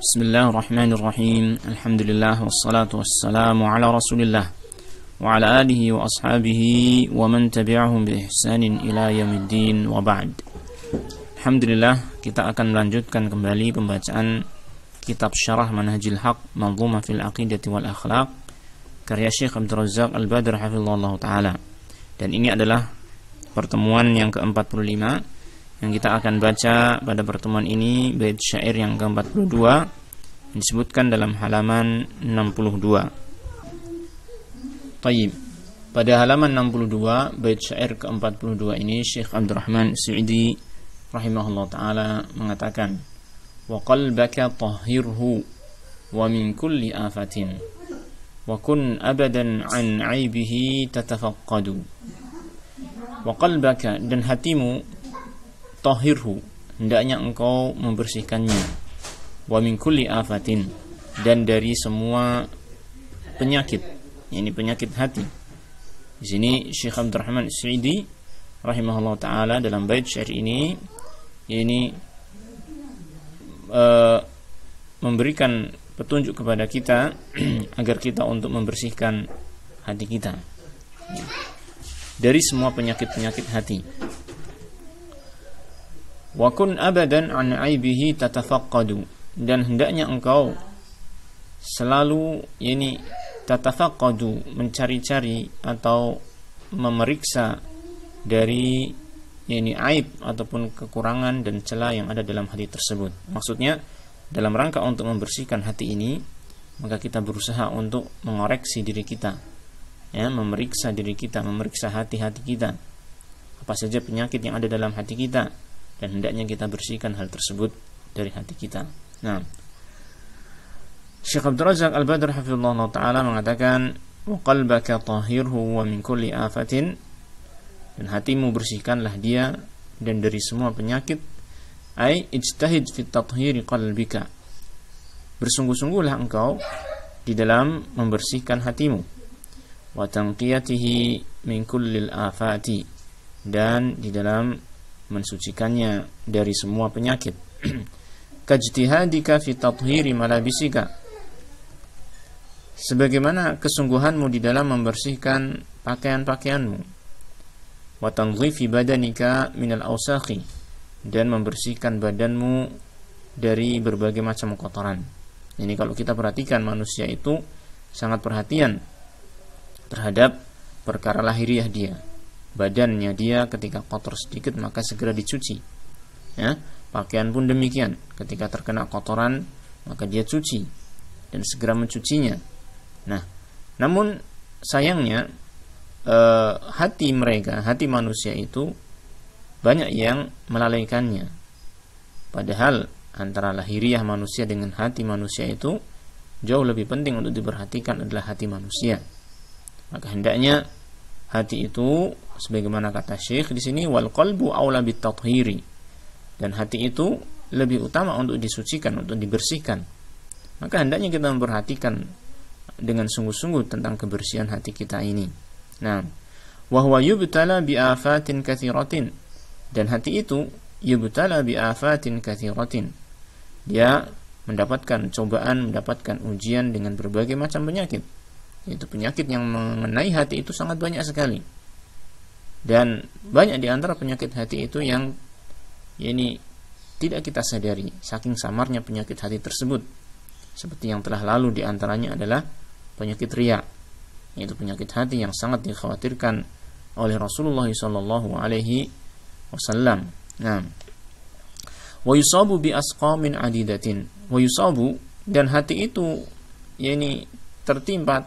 Bismillahirrahmanirrahim. Alhamdulillah wassalatu wassalamu ala Rasulillah wa ala alihi wa ashabihi wa man tabi'ahum bi ihsanin ila yaumiddin wa ba'd. Alhamdulillah, kita akan melanjutkan kembali pembacaan kitab Syarah Manhajil Haq Manzumah fil Aqidati wal Akhlaq karya Syekh Abdul Razzaq Al-Badr hafizallahu taala. Dan ini adalah pertemuan yang ke-45 yang kita akan baca pada pertemuan ini bait syair yang ke-42 disebutkan dalam halaman 62. Taib. Pada halaman 62 bait syair ke-42 ini Syekh Abdurrahman Sa'idi rahimahullah taala mengatakan, wa qalbaka tahhirhu wa min kulli afatin wa kun abadan an aibihi tatafaqqadu. Wa qalbaka, dan hatimu, tahhirhu, hendaknya engkau membersihkannya, wa min kulli afatin, dan dari semua penyakit, yakni penyakit hati. Di sini Syekh Abdurrahman As-Sa'idi rahimahullah taala dalam bait syair ini memberikan petunjuk kepada kita agar kita untuk membersihkan hati kita dari semua penyakit-penyakit hati. Wa kun abadan an aibihi tatafaqqadu, dan hendaknya engkau selalu tatafaqqadu, mencari-cari atau memeriksa dari aib ataupun kekurangan dan celah yang ada dalam hati tersebut. Maksudnya dalam rangka untuk membersihkan hati ini, maka kita berusaha untuk mengoreksi diri kita, memeriksa diri kita, memeriksa hati-hati kita, apa saja penyakit yang ada dalam hati kita, dan hendaknya kita bersihkan hal tersebut dari hati kita. Nah, Syekh Abdul Razzaq Al-Badr hafizallahu taala mengatakan, wa qalbaka tahhirhu wa min kulli afatin, dan hatimu bersihkanlah dia dan dari semua penyakit. Ai ijtahid fi tathhiri qalbika, bersungguh-sungguhlah engkau di dalam membersihkan hatimu, wa tanqiyatihi min kulli afati, dan di dalam mensucikannya dari semua penyakit. Kajtihadika fi tathhiri malabisika, sebagaimana kesungguhanmu di dalam membersihkan pakaian-pakaianmu. Wa tanzifi badanika minal awsakhi, dan membersihkan badanmu dari berbagai macam kotoran. Ini kalau kita perhatikan, manusia itu sangat perhatian terhadap perkara lahiriah dia. Badannya dia ketika kotor sedikit maka segera dicuci. Pakaian pun demikian, ketika terkena kotoran maka dia cuci dan segera mencucinya. Nah, namun sayangnya hati manusia itu banyak yang melalaikannya. Padahal antara lahiriah manusia dengan hati manusia itu jauh lebih penting untuk diperhatikan adalah hati manusia. Maka hendaknya hati itu, sebagaimana kata Syekh di sini, wal qalbu aula bit tathhiri, dan hati itu lebih utama untuk disucikan, untuk dibersihkan. Maka hendaknya kita memperhatikan dengan sungguh-sungguh tentang kebersihan hati kita ini. Nah, wa huwa yubtala bi afatin katsiratin, dan hati itu yubtala bi afatin katsiratin, dia mendapatkan cobaan, mendapatkan ujian dengan berbagai macam penyakit. Itu penyakit yang mengenai hati itu sangat banyak sekali. Dan banyak di antara penyakit hati itu yang tidak kita sadari, saking samarnya penyakit hati tersebut. Seperti yang telah lalu, di antaranya adalah penyakit riya, yaitu penyakit hati yang sangat dikhawatirkan oleh Rasulullah sallallahu alaihi wasallam. Nah, wa yusabu bi asqamin adidatin, wa yusabu, dan hati itu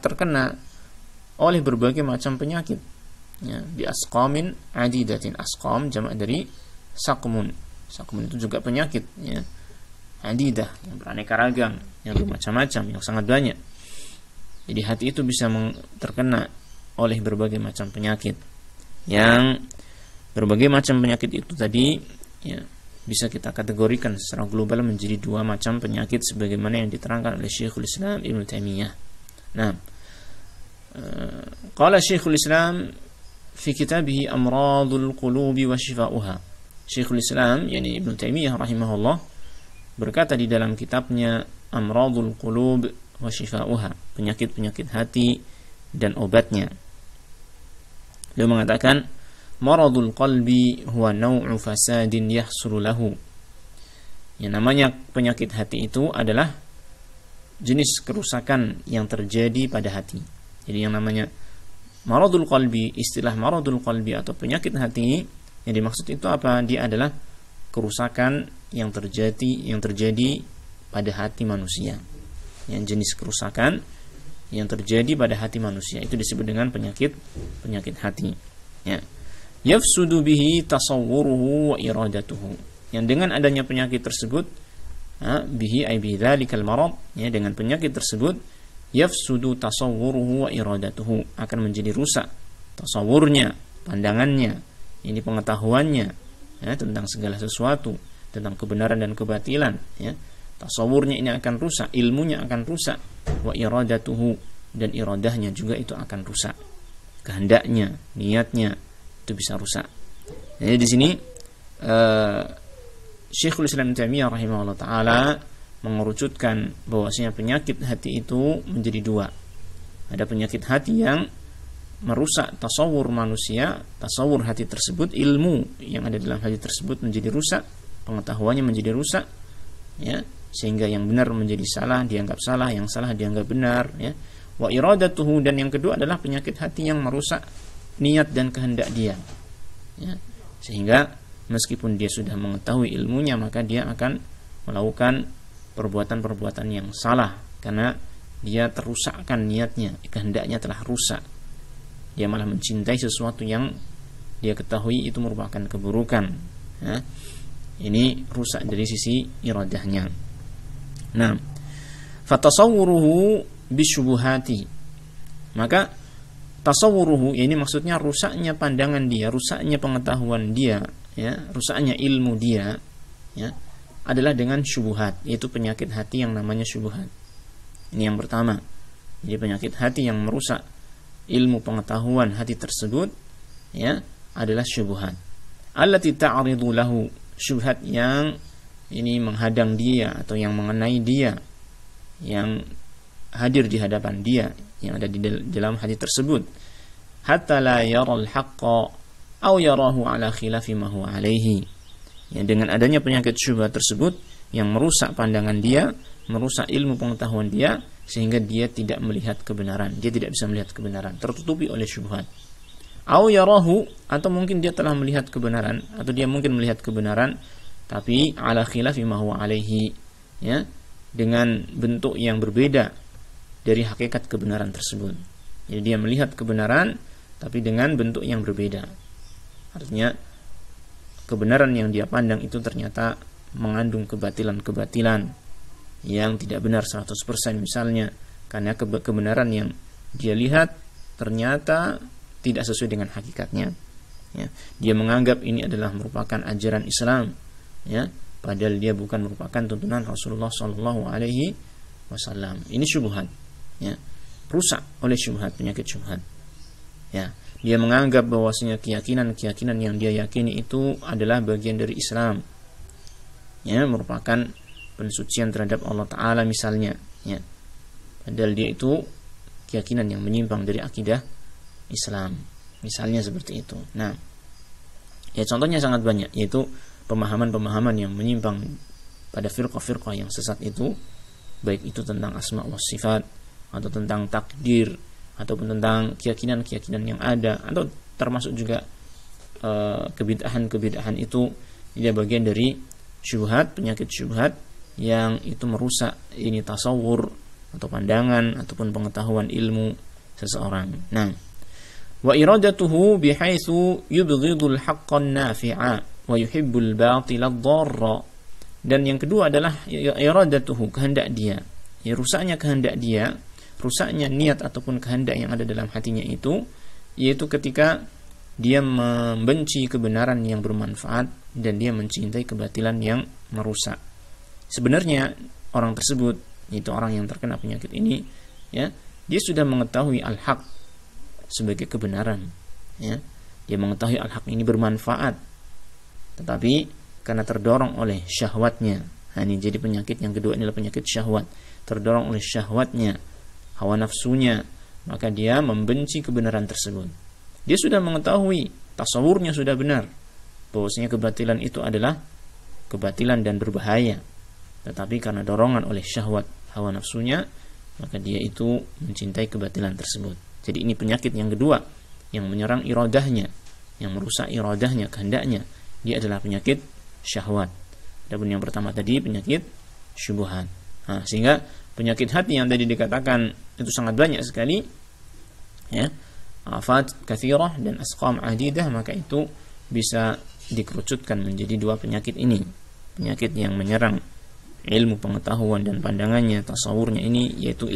terkena oleh berbagai macam penyakit, bi asqamin adidatin. Asqam jamak dari saqmun. Saqmun itu juga penyakit, adidah, yang beraneka ragam, yang bermacam-macam, yang sangat banyak. Jadi hati itu bisa terkena oleh berbagai macam penyakit. Yang berbagai macam penyakit itu tadi bisa kita kategorikan secara global menjadi dua macam penyakit sebagaimana yang diterangkan oleh Syekhul Islam Ibnu Taimiyah. Nah, qala Syekhul Islam fi kitabih Amradul Qulubi wa Shifa'uha. Syekhul Islam Ibnu Taimiyah rahimahullah berkata di dalam kitabnya amradul qulub wa shifauha, penyakit-penyakit hati dan obatnya. Dia mengatakan maradul qalbi huwa naw'u fasadin yahsulu lahu. Yang namanya penyakit hati itu adalah jenis kerusakan yang terjadi pada hati. Jadi yang namanya maradul qalbi, istilah maradul qalbi atau penyakit hati, yang dimaksud itu apa? Dia adalah kerusakan yang terjadi pada hati manusia. Yang jenis kerusakan yang terjadi pada hati manusia itu disebut dengan penyakit hati. Ya. Yafsudu bihi tasawwuruhu wa iradatuhu. Yang dengan adanya penyakit tersebut, bihi ay bidzalikal marad, ya, dengan penyakit tersebut yafsudu tasawwuruhu wa iradatuhu, akan menjadi rusak tasawurnya, pandangannya, ini pengetahuannya, ya, tentang segala sesuatu, tentang kebenaran dan kebatilan, ya. Tasawurnya ini akan rusak, ilmunya akan rusak, wa iradatuhu, dan iradahnya juga itu akan rusak, kehendaknya, niatnya itu bisa rusak. Jadi di sini Syekhul Islam Ibnu Taimiyah rahimahullah taala mengerucutkan bahwasanya penyakit hati itu menjadi dua. Ada penyakit hati yang merusak tasawur manusia, tasawur hati tersebut, ilmu yang ada dalam hati tersebut menjadi rusak, pengetahuannya menjadi rusak, ya, sehingga yang benar menjadi salah, dianggap salah, yang salah dianggap benar, ya. Wa iradatuhu, dan yang kedua adalah penyakit hati yang merusak niat dan kehendak dia, ya, sehingga meskipun dia sudah mengetahui ilmunya, maka dia akan melakukan perbuatan-perbuatan yang salah karena dia terusakkan niatnya, kehendaknya telah rusak. Dia malah mencintai sesuatu yang dia ketahui itu merupakan keburukan, ya. Ini rusak dari sisi iradahnya. Nah, fatasawwuruhu bisyubuhati, maka tasawwuruhu ini maksudnya rusaknya pandangan dia, rusaknya pengetahuan dia, ya, rusaknya ilmu dia, ya, adalah dengan syubhat, yaitu penyakit hati yang namanya syubhat. Ini yang pertama. Jadi penyakit hati yang merusak ilmu pengetahuan hati tersebut, ya, adalah syubhat. Allati ta'ridu lahu, syubhat yang ini menghadang dia atau yang mengenai dia, yang hadir di hadapan dia, yang ada di dalam hati tersebut. Hatta la yaral haqqa aw yarahu ala khilafi ma huwa alaihi. Ya, dengan adanya penyakit syubhat tersebut yang merusak pandangan dia, merusak ilmu pengetahuan dia, sehingga dia tidak melihat kebenaran, dia tidak bisa melihat kebenaran, tertutupi oleh syubhat. Aw yarahu, atau mungkin dia telah melihat kebenaran, atau dia mungkin melihat kebenaran tapi ala khilafi ma huwa alaihi, ya, dengan bentuk yang berbeda dari hakikat kebenaran tersebut. Jadi dia melihat kebenaran tapi dengan bentuk yang berbeda. Artinya kebenaran yang dia pandang itu ternyata mengandung kebatilan-kebatilan yang tidak benar 100% misalnya, karena kebenaran yang dia lihat ternyata tidak sesuai dengan hakikatnya, ya. Dia menganggap ini adalah merupakan ajaran Islam, ya, padahal dia bukan merupakan tuntunan Rasulullah sallallahu alaihi wasallam. Ini syubhat, ya, rusak oleh syubhat, penyakit syubhat, ya. Dia menganggap bahwasanya keyakinan yang dia yakini itu adalah bagian dari Islam, ya, merupakan pensucian terhadap Allah Ta'ala misalnya, ya. Padahal dia itu keyakinan yang menyimpang dari akidah Islam, misalnya seperti itu. Nah, ya, contohnya sangat banyak, yaitu pemahaman-pemahaman yang menyimpang pada firqah-firqah yang sesat itu, baik itu tentang asma wa sifat, atau tentang takdir, ataupun tentang keyakinan-keyakinan yang ada, atau termasuk juga kebid'ahan itu, dia bagian dari syubhat, penyakit syubhat yang itu merusak ini tasawur atau pandangan ataupun pengetahuan ilmu seseorang. Nah, wa iradatuhu bihaitsu yubghidul haqqan nafi'a wa yuhibbul batila dharra. Dan yang kedua adalah iradatuhu, kehendak dia, ya, rusaknya kehendak dia, rusaknya niat ataupun kehendak yang ada dalam hatinya itu, yaitu ketika dia membenci kebenaran yang bermanfaat dan dia mencintai kebatilan yang merusak. Sebenarnya orang tersebut, yaitu orang yang terkena penyakit ini, ya, dia sudah mengetahui al-haq sebagai kebenaran, ya. Dia mengetahui al-haq ini bermanfaat, tetapi karena terdorong oleh syahwatnya, Nah, ini jadi penyakit yang kedua, inilah penyakit syahwat. Terdorong oleh syahwatnya, hawa nafsunya, maka dia membenci kebenaran tersebut. Dia sudah mengetahui, tasawurnya sudah benar, bahwasanya kebatilan itu adalah kebatilan dan berbahaya. Tetapi karena dorongan oleh syahwat hawa nafsunya, maka dia itu mencintai kebatilan tersebut. Jadi ini penyakit yang kedua yang menyerang iradahnya, yang merusak iradahnya, kehendaknya. Dia adalah penyakit syahwat. Adapun yang pertama tadi penyakit syubhat. Nah, sehingga penyakit hati yang tadi dikatakan itu sangat banyak sekali, ya, afat katsirah dan asqam adidah, maka itu bisa dikerucutkan menjadi dua penyakit ini. Penyakit yang menyerang ilmu pengetahuan dan pandangannya, tasawurnya ini, yaitu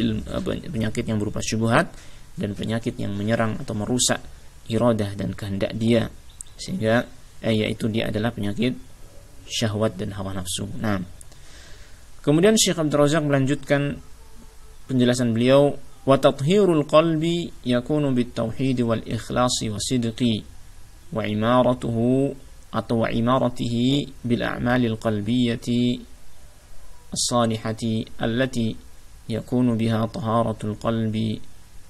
penyakit yang berupa syubhat, dan penyakit yang menyerang atau merusak iradah dan kehendak dia, sehingga yaitu dia adalah penyakit syahwat dan hawa nafsu. Nah, kemudian Syekh Abdul Razak melanjutkan penjelasan beliau, wa tathhirul qalbi yakunu bit tauhid wal ikhlasi wasidqi wa imaratuhu atau wa imaratihi bil a'malil qalbiyyati as-salihati allati yakunu biha taharatul qalbi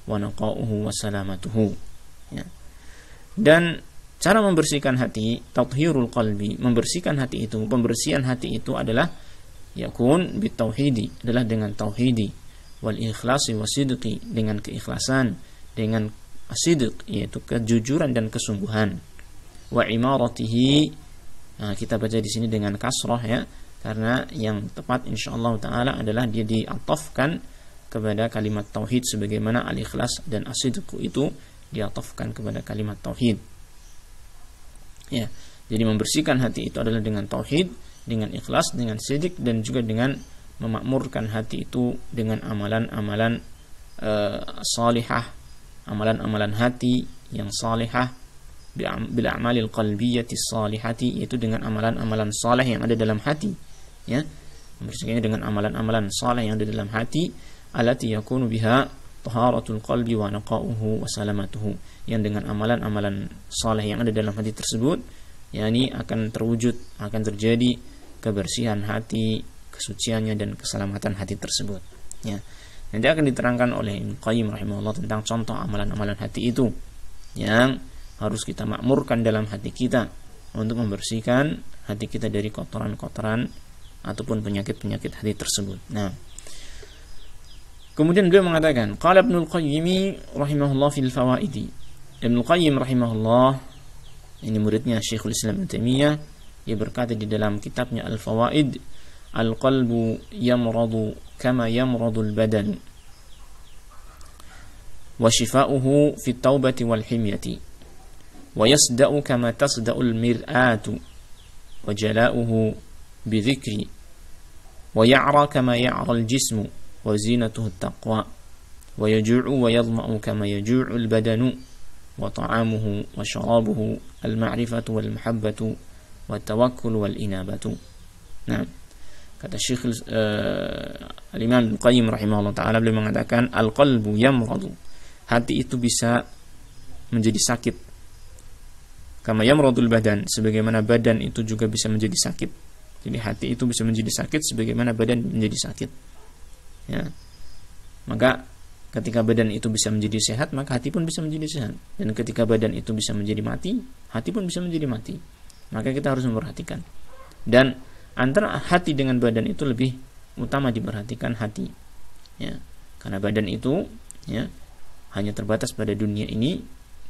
wa naqa'uhu wa salamatuhu. Ya. Dan cara membersihkan hati, tathhirul qalbi, membersihkan hati itu, pembersihan hati itu adalah yakun bit tauhidi, adalah dengan tauhidi, wal ikhlasi wasidqi, dengan keikhlasan, dengan asidq, yaitu kejujuran dan kesungguhan, wa imaratihi, nah, kita baca di sini dengan kasrah, ya, karena yang tepat insyaallah taala adalah dia diatofkan kepada kalimat tauhid, sebagaimana al-ikhlas dan asidq itu diatofkan kepada kalimat tauhid. Ya, jadi membersihkan hati itu adalah dengan tauhid, dengan ikhlas, dengan sidq, dan juga dengan memakmurkan hati itu dengan amalan-amalan salihah, amalan-amalan hati yang salihah, bil a'malil qalbiyyati salihati, yaitu dengan amalan-amalan saleh yang ada dalam hati, ya, membersihkannya dengan amalan-amalan saleh yang ada dalam hati, allati yakunu biha taharatul qalbi wa naqa'uhu wa salamatuhu, yang dengan amalan-amalan saleh yang ada dalam hati tersebut, yakni akan terwujud, akan terjadi kebersihan hati, kesuciannya dan keselamatan hati tersebut. Ya. Nanti akan diterangkan oleh Ibnu Qayyim rahimahullah tentang contoh amalan-amalan hati itu yang harus kita makmurkan dalam hati kita untuk membersihkan hati kita dari kotoran-kotoran ataupun penyakit-penyakit hati tersebut. Nah, kemudian beliau mengatakan, qala Ibnu Qayyim rahimahullah fil fawaidi. Ibnu Qayyim rahimahullah, ini muridnya Syekhul Islam Ibnu Taimiyah, dia berkata di dalam kitabnya Al-Fawaid, al-qalbu yamradu kama yamradu al-badan wa shifa'uhu fi at-taubati wal himyati wa yasda'u kama tasda'u al-mir'atu wa jala'uhu bi dhikri wa ya'ra kama ya'ra al-jismu wa zinatuhu at-taqwa wa yaju'u wa yadma'u kama yaju'u al-badanu wa ta'amuhu wa sharabuhu al-ma'rifatu wal mahabbatu wa tawakkul wal inabatu. Nah, kata Syekh Al-Imam Ibnu Qayyim rahimahullah taala, beliau mengatakan al-qalbu yamradu, hati itu bisa menjadi sakit, kama yamradul badan, sebagaimana badan itu juga bisa menjadi sakit. Jadi hati itu bisa menjadi sakit sebagaimana badan menjadi sakit. Ya. Maka ketika badan itu bisa menjadi sehat, maka hati pun bisa menjadi sehat. Dan ketika badan itu bisa menjadi mati, hati pun bisa menjadi mati. Maka kita harus memperhatikan. Dan antara hati dengan badan itu lebih utama diperhatikan hati. Ya. Karena badan itu, ya, hanya terbatas pada dunia ini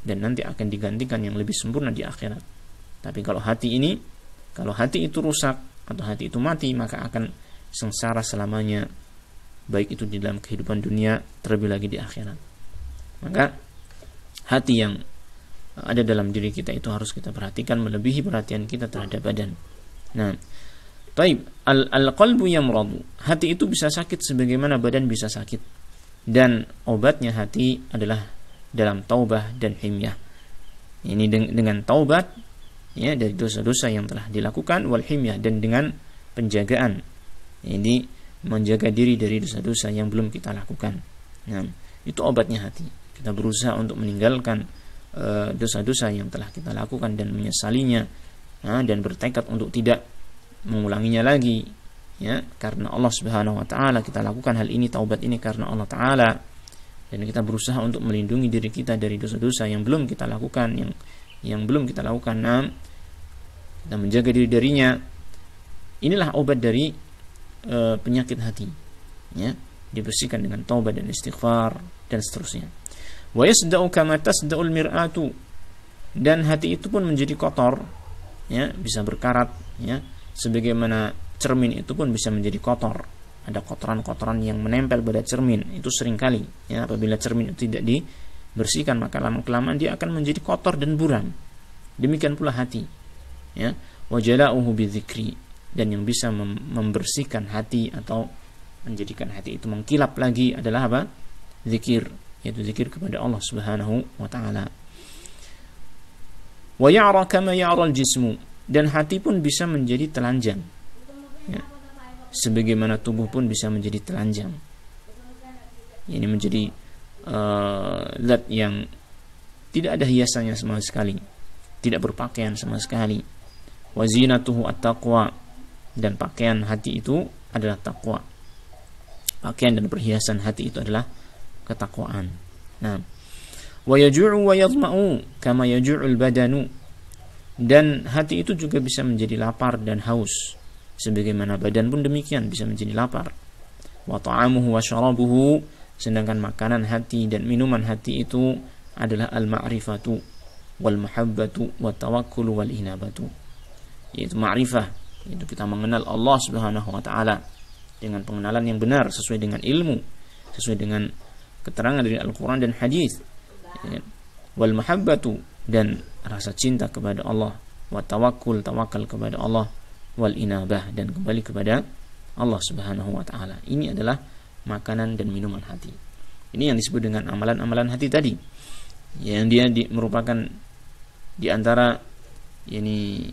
dan nanti akan digantikan yang lebih sempurna di akhirat. Tapi kalau hati itu rusak atau hati itu mati, maka akan sengsara selamanya, baik itu di dalam kehidupan dunia, terlebih lagi di akhirat. Maka hati yang ada dalam diri kita itu harus kita perhatikan melebihi perhatian kita terhadap badan. Nah, taib, al-qalbu yamradu, hati itu bisa sakit sebagaimana badan bisa sakit. Dan obatnya hati adalah dalam taubah dan himyah. Ini dengan taubat, ya, dari dosa-dosa yang telah dilakukan, wal himyah, dan dengan penjagaan. Ini menjaga diri dari dosa-dosa yang belum kita lakukan. Nah, itu obatnya hati. Kita berusaha untuk meninggalkan dosa-dosa yang telah kita lakukan dan menyesalinya, dan bertekad untuk tidak mengulanginya lagi, ya, karena Allah Subhanahu wa taala, kita lakukan hal ini, taubat ini karena Allah taala, dan kita berusaha untuk melindungi diri kita dari dosa-dosa yang belum kita lakukan, yang belum kita lakukan. Kita menjaga diri darinya. Inilah obat dari penyakit hati, ya, dibersihkan dengan taubat dan istighfar dan seterusnya. Wa yasda'u kama tasda'ul mir'atu, dan hati itu pun menjadi kotor, ya, bisa berkarat, ya, sebagaimana cermin itu pun bisa menjadi kotor. Ada kotoran-kotoran yang menempel pada cermin, itu seringkali, ya, apabila cermin itu tidak dibersihkan, maka lama-kelamaan dia akan menjadi kotor dan buram. Demikian pula hati, ya. Wa jala'uhu bidzikri, dan yang bisa membersihkan hati atau menjadikan hati itu mengkilap lagi adalah apa? Zikir, yaitu zikir kepada Allah Subhanahu wa taala. Wa ya'ra kama ya'ra al-jismu, dan hati pun bisa menjadi telanjang, ya, sebagaimana tubuh pun bisa menjadi telanjang. Ini menjadi zat yang tidak ada hiasannya sama sekali, tidak berpakaian sama sekali. Wa zinatuhu at-taqwa, dan pakaian hati itu adalah takwa. Pakaian dan perhiasan hati itu adalah ketakwaan. Nah, wa yaju'u wa yadma'u kama yaju'ul badanu, dan hati itu juga bisa menjadi lapar dan haus, sebagaimana badan pun demikian bisa menjadi lapar. Wa ta'amuhu wa syarabuhu, sedangkan makanan hati dan minuman hati itu adalah al-ma'rifatu wal mahabbatu wat tawakkul wal inabatu, yaitu ma'rifah, yaitu kita mengenal Allah Subhanahu wa taala dengan pengenalan yang benar sesuai dengan ilmu, sesuai dengan keterangan dari Al-Quran dan hadis, ya. Wal mahabbatu, dan rasa cinta kepada Allah, wa tawakkul, tawakal kepada Allah, wal inabah, dan kembali kepada Allah Subhanahu wa taala. Ini adalah makanan dan minuman hati. Ini yang disebut dengan amalan-amalan hati tadi, yang dia merupakan di antara ini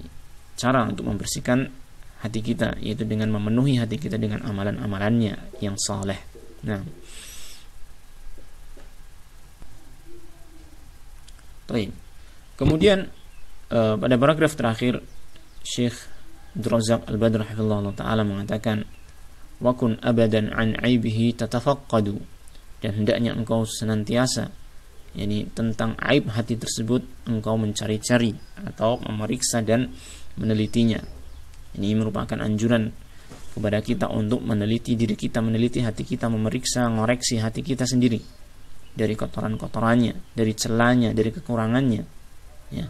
cara untuk membersihkan hati kita, yaitu dengan memenuhi hati kita dengan amalan-amalannya yang saleh. Nah, baik. Kemudian pada paragraf terakhir Syekh Abdul Razak Al-Badr hafizahullah taala mengatakan, wa kun abadan an aibihi tatafaqqadu, dan hendaknya engkau senantiasa, yakni tentang aib hati tersebut engkau mencari-cari atau memeriksa dan menelitinya. Ini merupakan anjuran kepada kita untuk meneliti diri kita, meneliti hati kita, memeriksa, ngoreksi hati kita sendiri dari kotoran-kotorannya, dari celahnya, dari kekurangannya, ya.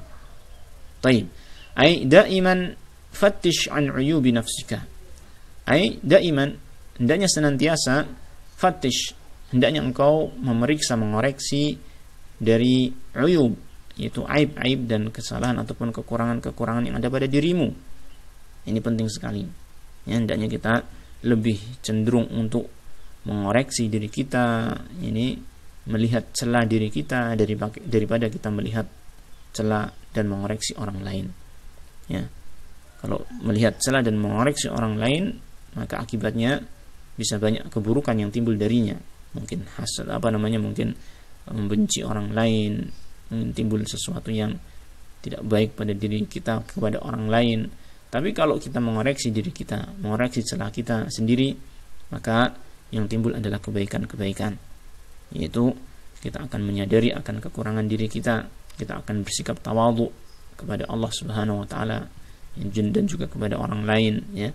Taib. Ai daiman fattish an uyubi nafsika. Ai daiman, hendaknya senantiasa, fattish, hendaknya engkau memeriksa, mengoreksi dari uyub, yaitu aib-aib dan kesalahan ataupun kekurangan-kekurangan yang ada pada dirimu. Ini penting sekali, ya. Hendaknya kita lebih cenderung untuk mengoreksi diri kita, ini melihat celah diri kita daripada kita melihat celah dan mengoreksi orang lain, ya. Kalau melihat celah dan mengoreksi orang lain, maka akibatnya bisa banyak keburukan yang timbul darinya. Mungkin hasad, mungkin membenci orang lain, mungkin timbul sesuatu yang tidak baik pada diri kita kepada orang lain. Tapi kalau kita mengoreksi diri kita, mengoreksi celah kita sendiri, maka yang timbul adalah kebaikan-kebaikan, yaitu kita akan menyadari akan kekurangan diri kita, kita akan bersikap tawadhu kepada Allah Subhanahu wa taala dan juga kepada orang lain, ya.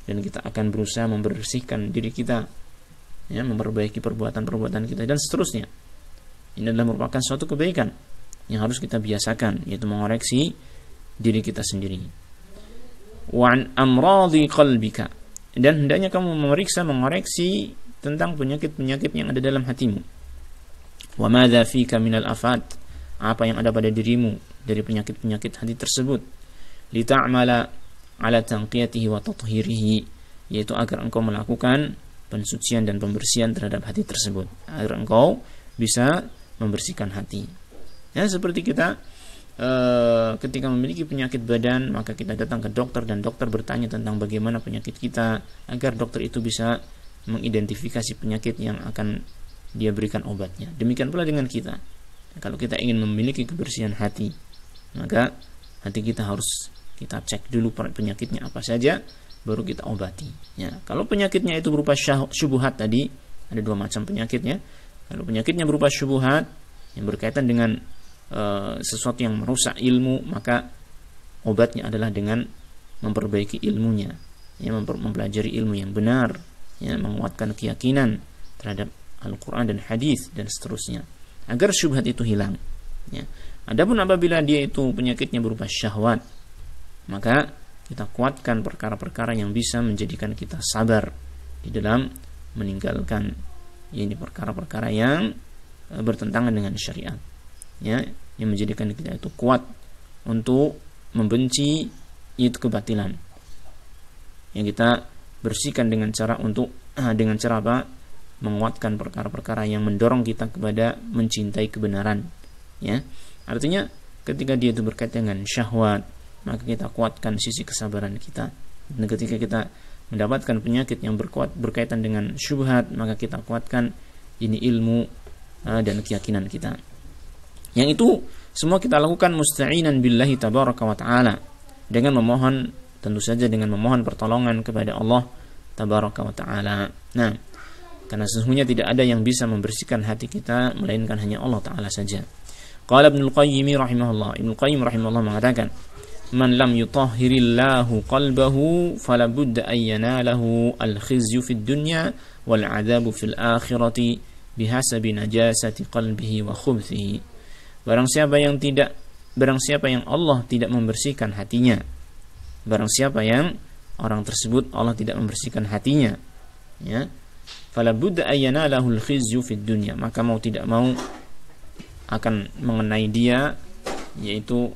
Dan kita akan berusaha membersihkan diri kita, ya, memperbaiki perbuatan-perbuatan kita dan seterusnya. Ini adalah merupakan suatu kebaikan yang harus kita biasakan, yaitu mengoreksi diri kita sendiri. Wa an amradhi qalbika, dan hendaknya kamu memeriksa, mengoreksi tentang penyakit-penyakit yang ada dalam hatimu. Wa madza fika minal afat, apa yang ada pada dirimu dari penyakit-penyakit hati tersebut. Li ta'mala ala tanqiyatihi wa tathhirihi, yaitu agar engkau melakukan pensucian dan pembersihan terhadap hati tersebut, agar engkau bisa membersihkan hati. Ya, seperti kita ketika memiliki penyakit badan, maka kita datang ke dokter dan dokter bertanya tentang bagaimana penyakit kita, agar dokter itu bisa mengidentifikasi penyakit yang akan dia berikan obatnya. Demikian pula dengan kita. Kalau kita ingin memiliki kebersihan hati, maka hati kita harus kita cek dulu penyakitnya apa saja, baru kita obati. Ya, kalau penyakitnya itu berupa syubhat tadi, ada dua macam penyakitnya. Kalau penyakitnya berupa syubhat yang berkaitan dengan sesuatu yang merusak ilmu, maka obatnya adalah dengan memperbaiki ilmunya, ya, mempelajari ilmu yang benar, ya, menguatkan keyakinan terhadap Al-Quran dan hadis dan seterusnya, agar syubhat itu hilang. Ya. Adapun apabila dia itu penyakitnya berupa syahwat, maka kita kuatkan perkara-perkara yang bisa menjadikan kita sabar di dalam meninggalkan ini perkara-perkara yang bertentangan dengan syariat, ya, yang menjadikan kita itu kuat untuk membenci itu kebatilan, yang kita bersihkan dengan cara apa? Menguatkan perkara-perkara yang mendorong kita kepada mencintai kebenaran, ya. Artinya ketika dia itu berkaitan dengan syahwat, maka kita kuatkan sisi kesabaran kita. Dan ketika kita mendapatkan penyakit yang berkaitan dengan syubhat, maka kita kuatkan ini ilmu dan keyakinan kita. Yang itu semua kita lakukan musta'inan billahi tabaraka wa ta'ala, dengan memohon, tentu saja dengan memohon pertolongan kepada Allah tabaraka wa ta'ala. Nah, karena sesungguhnya tidak ada yang bisa membersihkan hati kita melainkan hanya Allah Ta'ala saja. Qala Ibnul Qayyim rahimahullah, Ibnul Qayyim rahimahullah mengatakan, man lam yutahhirillahu qalbahu fala budda an yanalahu al-khizyu fid dunya wal 'adzabu fil akhirati bihasabi najasati qalbihi wa khubthihi. Barang siapa yang Allah tidak membersihkan hatinya, barang siapa yang orang tersebut Allah tidak membersihkan hatinya, ya, fala budda ayyana lahul khizyu fid dunya, maka mau tidak mau akan mengenai dia yaitu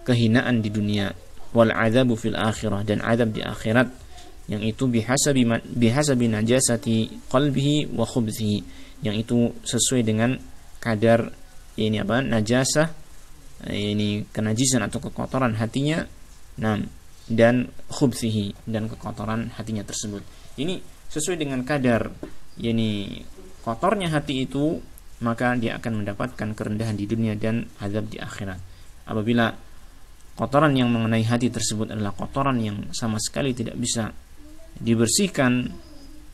kehinaan di dunia, wal adzabu fil akhirah, dan azab di akhirat, yang itu bihasabi najasati qalbihi wa khubthihi, yang itu sesuai dengan kadar ini apa? Najasah, ini kenajisan atau kekotoran hatinya, nah, dan khubthihi, dan kekotoran hatinya tersebut. Ini sesuai dengan kadar yakni kotornya hati itu, maka dia akan mendapatkan kerendahan di dunia dan azab di akhirat. Apabila kotoran yang mengenai hati tersebut adalah kotoran yang sama sekali tidak bisa dibersihkan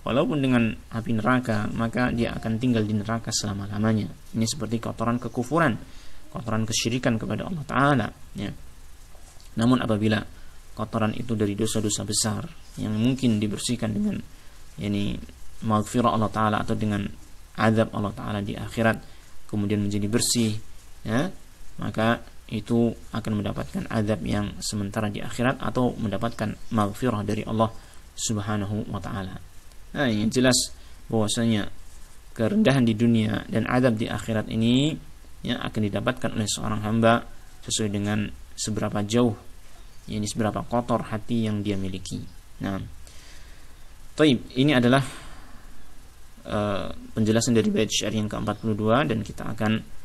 walaupun dengan api neraka, maka dia akan tinggal di neraka selama-lamanya. Ini seperti kotoran kekufuran, kotoran kesyirikan kepada Allah Ta'ala, ya. Namun apabila kotoran itu dari dosa-dosa besar yang mungkin dibersihkan dengan yani maghfirah Allah Ta'ala atau dengan azab Allah Ta'ala di akhirat, kemudian menjadi bersih, ya, maka itu akan mendapatkan azab yang sementara di akhirat atau mendapatkan maghfirah dari Allah Subhanahu wa Ta'ala. Nah, yang jelas bahwasanya kerendahan di dunia dan azab di akhirat ini, ya, akan didapatkan oleh seorang hamba sesuai dengan seberapa jauh, yakni seberapa kotor hati yang dia miliki. Nah, ini adalah penjelasan dari bait syair yang ke-42, dan kita akan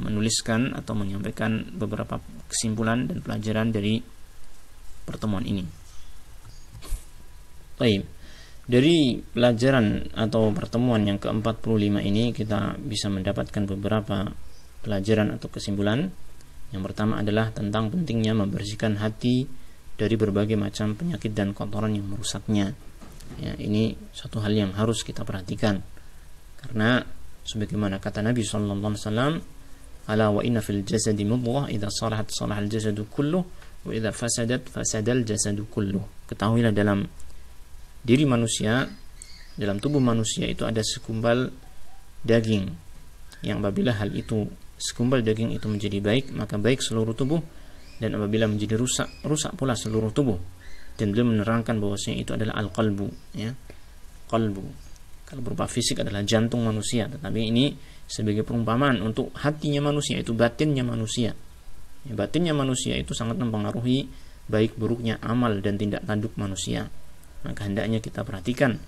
menuliskan atau menyampaikan beberapa kesimpulan dan pelajaran dari pertemuan ini. Dari pelajaran atau pertemuan yang ke-45 ini kita bisa mendapatkan beberapa pelajaran atau kesimpulan. Yang pertama adalah tentang pentingnya membersihkan hati dari berbagai macam penyakit dan kotoran yang merusaknya. Ya, ini satu hal yang harus kita perhatikan, karena sebagaimana kata Nabi SAW, ala wa inna fil jasadi mudghah idza salahat salahal jasadu kulluh wa idza fasadat fasadal jasadu kulluh. Ketahuilah dalam diri manusia, dalam tubuh manusia itu ada segumpal daging, yang apabila hal itu, segumpal daging itu menjadi baik, maka baik seluruh tubuh, dan apabila menjadi rusak, rusak pula seluruh tubuh. Dan beliau menerangkan bahwasanya itu adalah al-qalbu, ya, qalbu. Kalau berupa fisik adalah jantung manusia, tetapi ini sebagai perumpamaan untuk hatinya manusia, itu batinnya manusia. Ya, batinnya manusia itu sangat mempengaruhi baik buruknya amal dan tindak tanduk manusia. Maka hendaknya kita perhatikan,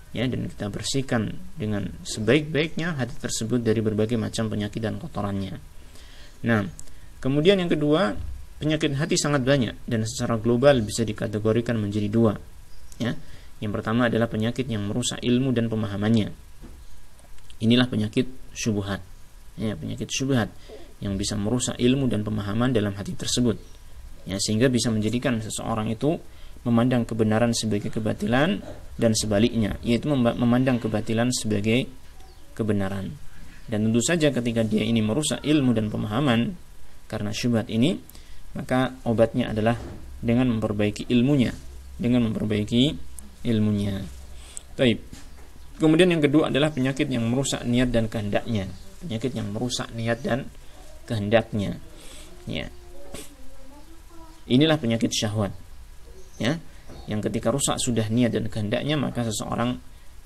ya, dan kita bersihkan dengan sebaik-baiknya hati tersebut dari berbagai macam penyakit dan kotorannya. Nah, kemudian yang kedua, penyakit hati sangat banyak dan secara global bisa dikategorikan menjadi dua, ya. Yang pertama adalah penyakit yang merusak ilmu dan pemahamannya. Inilah penyakit syubhat, ya, penyakit syubhat yang bisa merusak ilmu dan pemahaman dalam hati tersebut, ya, sehingga bisa menjadikan seseorang itu memandang kebenaran sebagai kebatilan, dan sebaliknya, yaitu memandang kebatilan sebagai kebenaran. Dan tentu saja ketika dia ini merusak ilmu dan pemahaman karena syubhat ini, maka obatnya adalah dengan memperbaiki ilmunya, Baik. Kemudian yang kedua adalah penyakit yang merusak niat dan kehendaknya. Ya. Inilah penyakit syahwat. Ya. Yang ketika rusak sudah niat dan kehendaknya, maka seseorang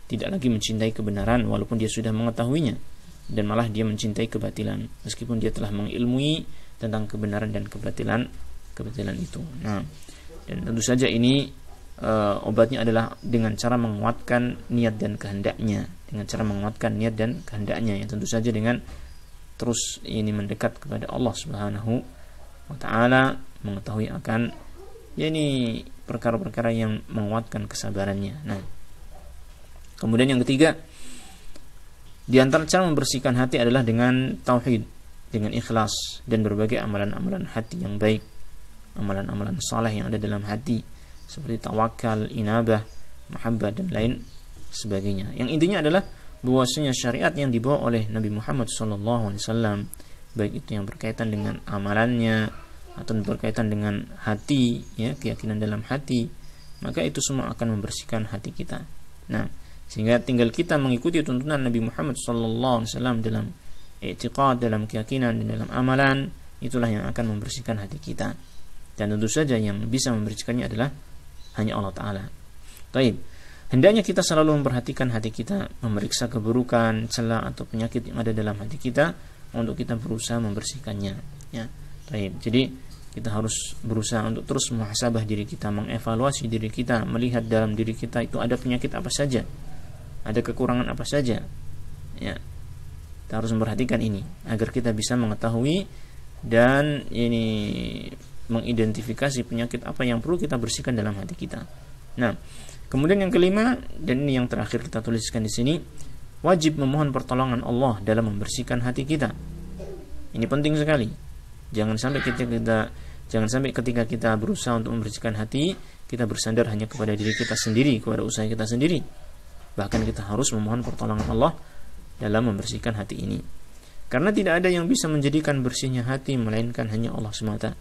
tidak lagi mencintai kebenaran walaupun dia sudah mengetahuinya, dan malah dia mencintai kebatilan meskipun dia telah mengilmui tentang kebenaran dan kebatilan itu. Nah, dan tentu saja ini obatnya adalah dengan cara menguatkan niat dan kehendaknya, yang tentu saja dengan terus ini mendekat kepada Allah Subhanahu wa taala, mengetahui akan perkara-perkara yang menguatkan kesabarannya. Nah, kemudian yang ketiga, di antara cara membersihkan hati adalah dengan tauhid, dengan ikhlas, dan berbagai amalan-amalan hati yang baik, amalan-amalan saleh yang ada dalam hati, seperti tawakal, inabah, mahabbah, dan lain sebagainya. Yang intinya adalah bahwasanya syariat yang dibawa oleh Nabi Muhammad SAW, baik itu yang berkaitan dengan amalannya atau berkaitan dengan hati, ya, keyakinan dalam hati, maka itu semua akan membersihkan hati kita. Nah, sehingga tinggal kita mengikuti tuntunan Nabi Muhammad SAW dalam i'tiqad, dalam keyakinan, dan dalam amalan, itulah yang akan membersihkan hati kita. Dan tentu saja yang bisa membersihkannya adalah hanya Allah Ta'ala. Baik, hendaknya kita selalu memperhatikan hati kita, memeriksa keburukan, celah atau penyakit yang ada dalam hati kita untuk kita berusaha membersihkannya. Ya, baik. Jadi kita harus berusaha untuk terus muhasabah diri kita, mengevaluasi diri kita, melihat dalam diri kita itu ada penyakit apa saja, ada kekurangan apa saja. Ya, kita harus memperhatikan ini agar kita bisa mengetahui dan mengidentifikasi penyakit apa yang perlu kita bersihkan dalam hati kita. Nah, kemudian yang kelima, dan ini yang terakhir kita tuliskan di sini, wajib memohon pertolongan Allah dalam membersihkan hati kita. Ini penting sekali. Jangan sampai ketika kita berusaha untuk membersihkan hati, kita bersandar hanya kepada diri kita sendiri, kepada usaha kita sendiri. Bahkan kita harus memohon pertolongan Allah dalam membersihkan hati ini. Karena tidak ada yang bisa menjadikan bersihnya hati melainkan hanya Allah semata.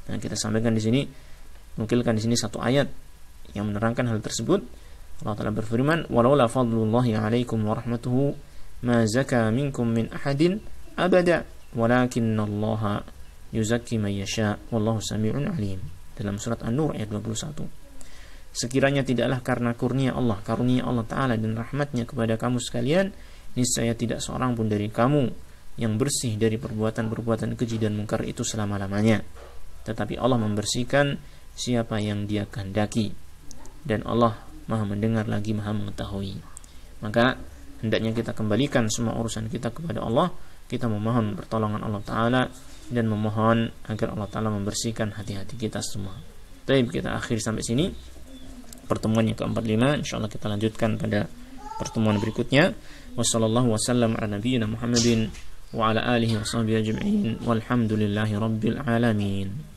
Nah, kita sampaikan di sini, nukilkan di sini satu ayat yang menerangkan hal tersebut. Allah Ta'ala berfirman, "Walaula fadlullahi 'alaikum wa rahmatuhu ma zaka minkum min ahadin abada, walakinallaha yuzakki man yasha, wallahu sami'un 'alim." Dalam surat An-Nur ayat 21. Sekiranya tidaklah karena karunia Allah Ta'ala dan rahmatnya kepada kamu sekalian, niscaya tidak seorang pun dari kamu yang bersih dari perbuatan-perbuatan keji dan mungkar itu selama-lamanya. Tetapi Allah membersihkan siapa yang Dia kehendaki, dan Allah Maha mendengar lagi Maha mengetahui. Maka hendaknya kita kembalikan semua urusan kita kepada Allah, kita memohon pertolongan Allah Ta'ala, dan memohon agar Allah Ta'ala membersihkan hati-hati kita semua. Baik, kita akhiri sampai sini pertemuan yang ke-45. InsyaAllah kita lanjutkan pada pertemuan berikutnya. Wassallallahu wasallam ala nabiyyina Muhammadin wa ala alihi wa sahbihi ajma'in, walhamdulillahi rabbil alamin.